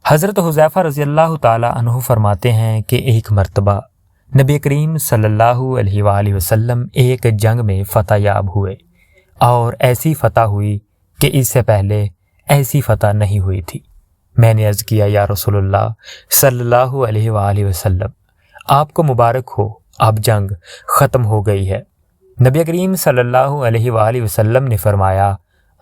حضرت حذیفہ رضی اللہ تعالی عنہ فرماتے ہیں کہ ایک مرتبہ نبی کریم صلی اللہ علیہ وآلہ وسلم ایک جنگ میں فتح یاب ہوئے، اور ایسی فتح ہوئی کہ اس سے پہلے ایسی فتح نہیں ہوئی تھی۔ میں نے عرض کیا، یا رسول اللہ صلی اللہ علیہ وآلہ وسلم، آپ کو مبارک ہو، اب جنگ ختم ہو گئی ہے۔ نبی کریم صلی اللہ علیہ وآلہ وسلم نے فرمایا،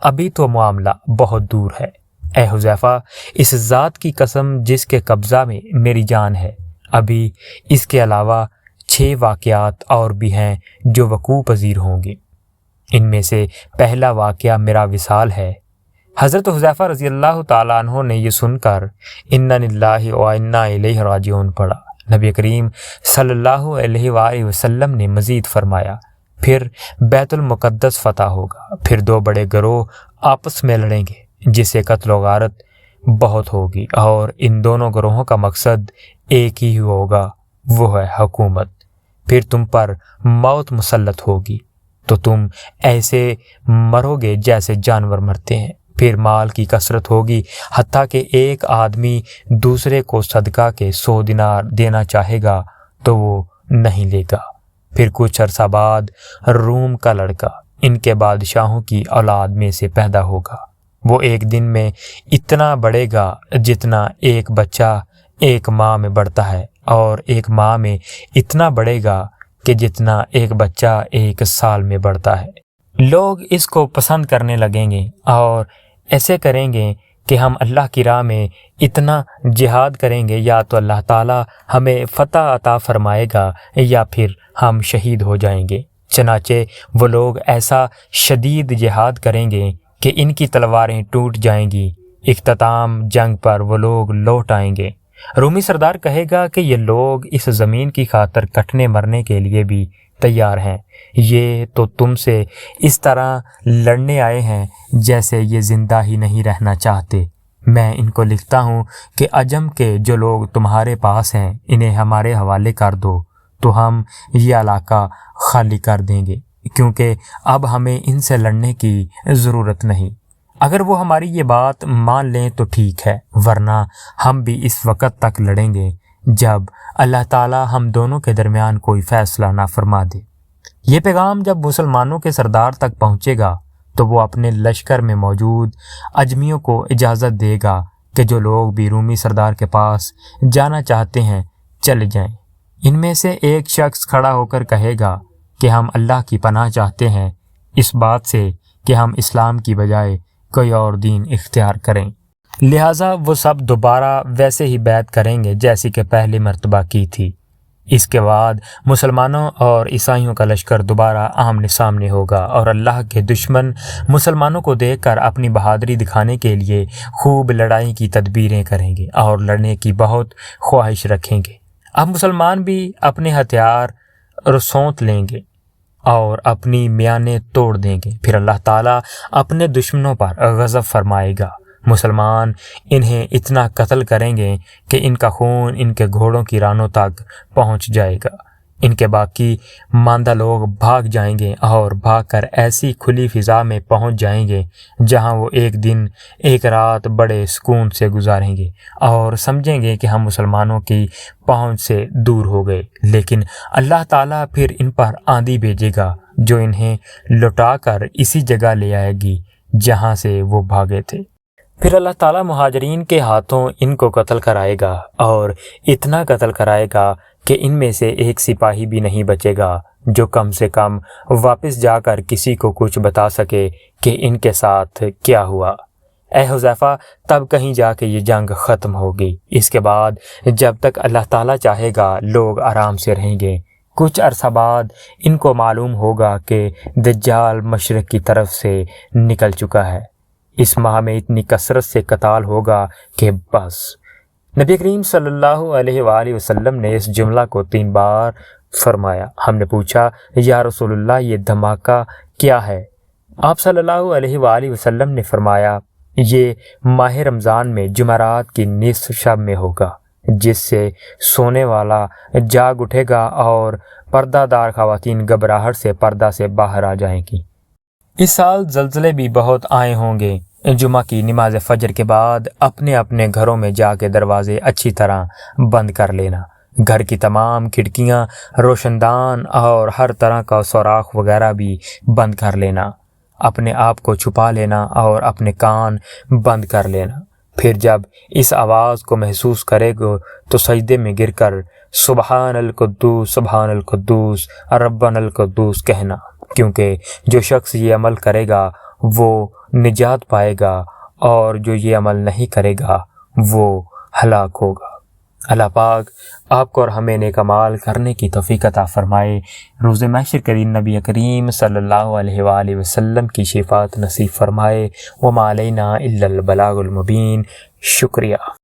ابھی تو معاملہ بہت دور ہے۔ اے حذیفہ، اس ذات کی قسم جس کے قبضہ میں میری جان ہے، ابھی اس کے علاوہ 6 واقعات اور بھی ہیں جو وقوع پذیر ہوں گے۔ ان میں سے پہلا واقعہ میرا وصال ہے۔ حضرت حذیفہ رضی اللہ تعالیٰ عنہ نے یہ سن کر انا للہ و انا الیہ راجعون پڑھا۔ نبی کریم صلی اللہ علیہ وآلہ وسلم نے مزید فرمایا، پھر بیت المقدس فتح ہوگا، پھر 2 بڑے گروہ آپس میں لڑیں گے جس سے قتل و غارت بہت ہوگی، اور ان دونوں گروہوں کا مقصد ایک ہی ہوگا، وہ ہے حکومت۔ پھر تم پر موت مسلط ہوگی تو تم ایسے مرو گے جیسے جانور مرتے ہیں۔ پھر مال کی کثرت ہوگی، حتیٰ کہ ایک آدمی دوسرے کو صدقہ کے 100 دینار دینا چاہے گا تو وہ نہیں لے گا۔ پھر کچھ عرصہ بعد روم کا لڑکا ان کے بادشاہوں کی اولاد میں سے پیدا ہوگا۔ وہ ایک دن میں اتنا بڑھے گا جتنا ایک بچہ ایک ماہ میں بڑھتا ہے، اور ایک ماہ میں اتنا بڑھے گا کہ جتنا ایک بچہ 1 سال میں بڑھتا ہے۔ لوگ اس کو پسند کرنے لگیں گے اور ایسے کریں گے کہ ہم اللہ کی راہ میں اتنا جہاد کریں گے، یا تو اللہ تعالیٰ ہمیں فتح عطا فرمائے گا یا پھر ہم شہید ہو جائیں گے۔ چنانچہ وہ لوگ ایسا شدید جہاد کریں گے کہ ان کی تلواریں ٹوٹ جائیں گی۔ اختتام جنگ پر وہ لوگ لوٹ آئیں گے۔ رومی سردار کہے گا کہ یہ لوگ اس زمین کی خاطر کٹنے مرنے کے لیے بھی تیار ہیں، یہ تو تم سے اس طرح لڑنے آئے ہیں جیسے یہ زندہ ہی نہیں رہنا چاہتے۔ میں ان کو لکھتا ہوں کہ عجم کے جو لوگ تمہارے پاس ہیں انہیں ہمارے حوالے کر دو تو ہم یہ علاقہ خالی کر دیں گے، کیونکہ اب ہمیں ان سے لڑنے کی ضرورت نہیں۔ اگر وہ ہماری یہ بات مان لیں تو ٹھیک ہے، ورنہ ہم بھی اس وقت تک لڑیں گے جب اللہ تعالیٰ ہم دونوں کے درمیان کوئی فیصلہ نہ فرما دے۔ یہ پیغام جب مسلمانوں کے سردار تک پہنچے گا تو وہ اپنے لشکر میں موجود اجمیوں کو اجازت دے گا کہ جو لوگ بھی رومی سردار کے پاس جانا چاہتے ہیں چلے جائیں۔ ان میں سے ایک شخص کھڑا ہو کر کہے گا کہ ہم اللہ کی پناہ چاہتے ہیں اس بات سے کہ ہم اسلام کی بجائے کوئی اور دین اختیار کریں۔ لہٰذا وہ سب دوبارہ ویسے ہی بیعت کریں گے جیسی کہ پہلی مرتبہ کی تھی۔ اس کے بعد مسلمانوں اور عیسائیوں کا لشکر دوبارہ آمنے سامنے ہوگا، اور اللہ کے دشمن مسلمانوں کو دیکھ کر اپنی بہادری دکھانے کے لیے خوب لڑائی کی تدبیریں کریں گے اور لڑنے کی بہت خواہش رکھیں گے۔ اب مسلمان بھی اپنے ہتھیار رسوت لیں گے اور اپنی میانیں توڑ دیں گے۔ پھر اللہ تعالیٰ اپنے دشمنوں پر غضب فرمائے گا۔ مسلمان انہیں اتنا قتل کریں گے کہ ان کا خون ان کے گھوڑوں کی رانوں تک پہنچ جائے گا۔ ان کے باقی ماندہ لوگ بھاگ جائیں گے اور بھاگ کر ایسی کھلی فضا میں پہنچ جائیں گے جہاں وہ ایک دن ایک رات بڑے سکون سے گزاریں گے اور سمجھیں گے کہ ہم مسلمانوں کی پہنچ سے دور ہو گئے۔ لیکن اللہ تعالیٰ پھر ان پر آندھی بھیجے گا جو انہیں لٹا کر اسی جگہ لے آئے گی جہاں سے وہ بھاگے تھے۔ پھر اللہ تعالیٰ مہاجرین کے ہاتھوں ان کو قتل کرائے گا، اور اتنا قتل کرائے گا کہ ان میں سے ایک سپاہی بھی نہیں بچے گا جو کم سے کم واپس جا کر کسی کو کچھ بتا سکے کہ ان کے ساتھ کیا ہوا۔ اے حذیفہ، تب کہیں جا کے یہ جنگ ختم ہوگی۔ اس کے بعد جب تک اللہ تعالیٰ چاہے گا لوگ آرام سے رہیں گے۔ کچھ عرصہ بعد ان کو معلوم ہوگا کہ دجال مشرق کی طرف سے نکل چکا ہے۔ اس ماہ میں اتنی کثرت سے قتال ہوگا کہ بس۔ نبی کریم صلی اللہ علیہ وآلہ وسلم نے اس جملہ کو 3 بار فرمایا۔ ہم نے پوچھا، یا رسول اللہ یہ دھماکہ کیا ہے؟ آپ صلی اللہ علیہ وآلہ وسلم نے فرمایا، یہ ماہ رمضان میں جمعرات کی نصف شب میں ہوگا، جس سے سونے والا جاگ اٹھے گا اور پردہ دار خواتین گھبراہٹ سے پردہ سے باہر آ جائیں گی۔ اس سال زلزلے بھی بہت آئے ہوں گے، جمعہ کی نماز فجر کے بعد اپنے اپنے گھروں میں جا کے دروازے اچھی طرح بند کر لینا، گھر کی تمام کھڑکیاں، روشن دان اور ہر طرح کا سوراخ وغیرہ بھی بند کر لینا، اپنے آپ کو چھپا لینا اور اپنے کان بند کر لینا۔ پھر جب اس آواز کو محسوس کرے گا تو سجدے میں گر کر سبحان القدوس ربنا القدوس کہنا، کیونکہ جو شخص یہ عمل کرے گا وہ نجات پائے گا اور جو یہ عمل نہیں کرے گا وہ ہلاک ہوگا۔ اللہ پاک آپ کو اور ہمیں نیک اعمال کرنے کی توفیق عطا فرمائے، روز محشر کے دن نبی کریم صلی اللہ علیہ وآلہ وسلم کی شفاعت نصیب فرمائے۔ وما علینا الا البلاغ المبین۔ شکریہ۔